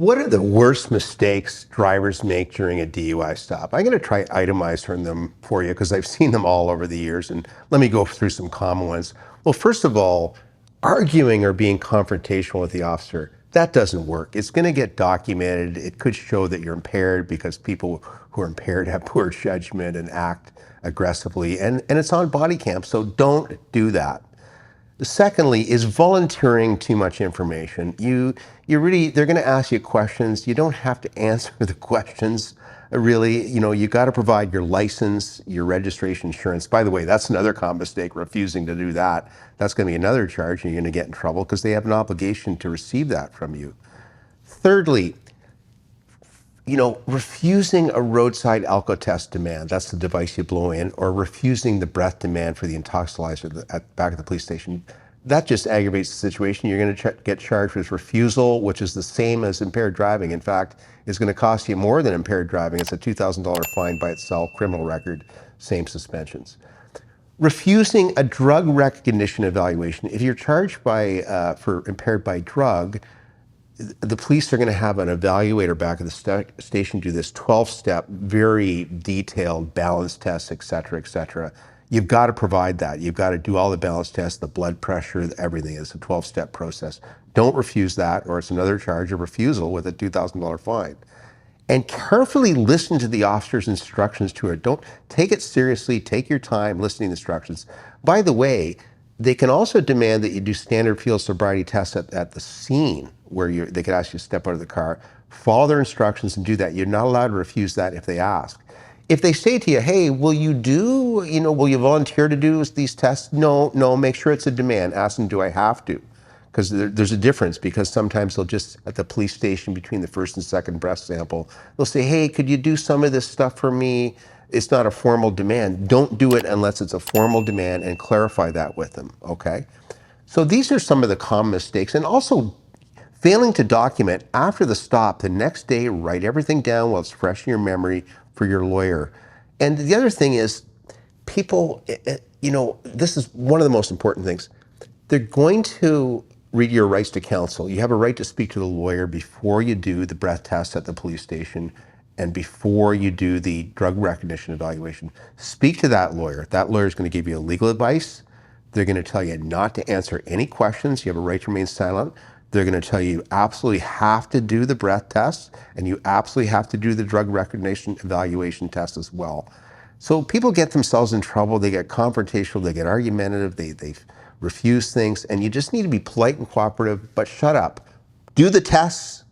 What are the worst mistakes drivers make during a DUI stop? I'm going to try itemizing them for you because I've seen them all over the years. And let me go through some common ones. Well, first of all, arguing or being confrontational with the officer, that doesn't work. It's going to get documented. It could show that you're impaired because people who are impaired have poor judgment and act aggressively. And it's on body cam, so don't do that. Secondly, is volunteering too much information? They're going to ask you questions. You don't have to answer the questions. Really, you got to provide your license, your registration, insurance. By the way, that's another common mistake, refusing to do that. That's going to be another charge, and you're going to get in trouble because they have an obligation to receive that from you. Thirdly, refusing a roadside alcotest demand, that's the device you blow in, or refusing the breath demand for the intoxilizer at back at the police station, that just aggravates the situation. You're going to get charged with refusal, which is the same as impaired driving. In fact, it's going to cost you more than impaired driving. It's a $2,000 fine by itself, criminal record, same suspensions. Refusing a drug recognition evaluation. If you're charged for impaired by drug, the police are going to have an evaluator back at the station do this 12-step, very detailed balance tests, et cetera, et cetera. You've got to provide that. You've got to do all the balance tests, the blood pressure, everything. It's a 12-step process. Don't refuse that, or it's another charge of refusal with a $2,000 fine. And carefully listen to the officer's instructions to her. Don't take it seriously. Take your time listening to instructions. By the way, they can also demand that you do standard field sobriety tests at the scene where they could ask you to step out of the car, follow their instructions and do that. You're not allowed to refuse that if they ask. If they say to you, hey, will you volunteer to do these tests? No, make sure it's a demand. Ask them, do I have to? Because there's a difference, because sometimes they'll just, at the police station between the first and second breath sample, they'll say, hey, could you do some of this stuff for me? It's not a formal demand. Don't do it unless it's a formal demand, and clarify that with them, okay? So these are some of the common mistakes. And also failing to document after the stop, the next day, write everything down while it's fresh in your memory for your lawyer. And the other thing is, people, this is one of the most important things. They're going to read your rights to counsel. You have a right to speak to the lawyer before you do the breath test at the police station and before you do the drug recognition evaluation. Speak to that lawyer. That lawyer is going to give you legal advice. They're going to tell you not to answer any questions. You have a right to remain silent. They're going to tell you absolutely have to do the breath test, and you absolutely have to do the drug recognition evaluation test as well. So people get themselves in trouble. They get confrontational. They get argumentative. They refuse things, and you just need to be polite and cooperative, but shut up. Do the tests.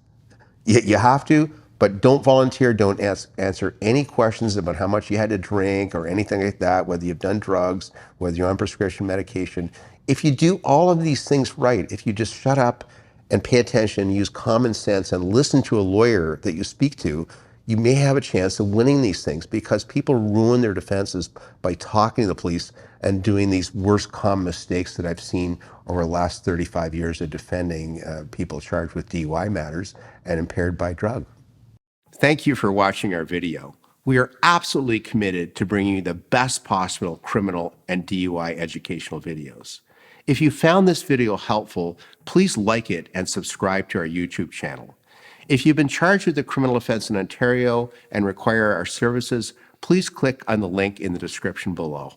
You have to, but don't volunteer. Don't answer any questions about how much you had to drink or anything like that, whether you've done drugs, whether you're on prescription medication. If you do all of these things right, if you just shut up and pay attention, use common sense, and listen to a lawyer that you speak to, you may have a chance of winning these things, because people ruin their defenses by talking to the police and doing these worst common mistakes that I've seen over the last 35 years of defending people charged with DUI matters and impaired by drug. Thank you for watching our video. We are absolutely committed to bringing you the best possible criminal and DUI educational videos. If you found this video helpful, please like it and subscribe to our YouTube channel. If you've been charged with a criminal offense in Ontario and require our services, please click on the link in the description below.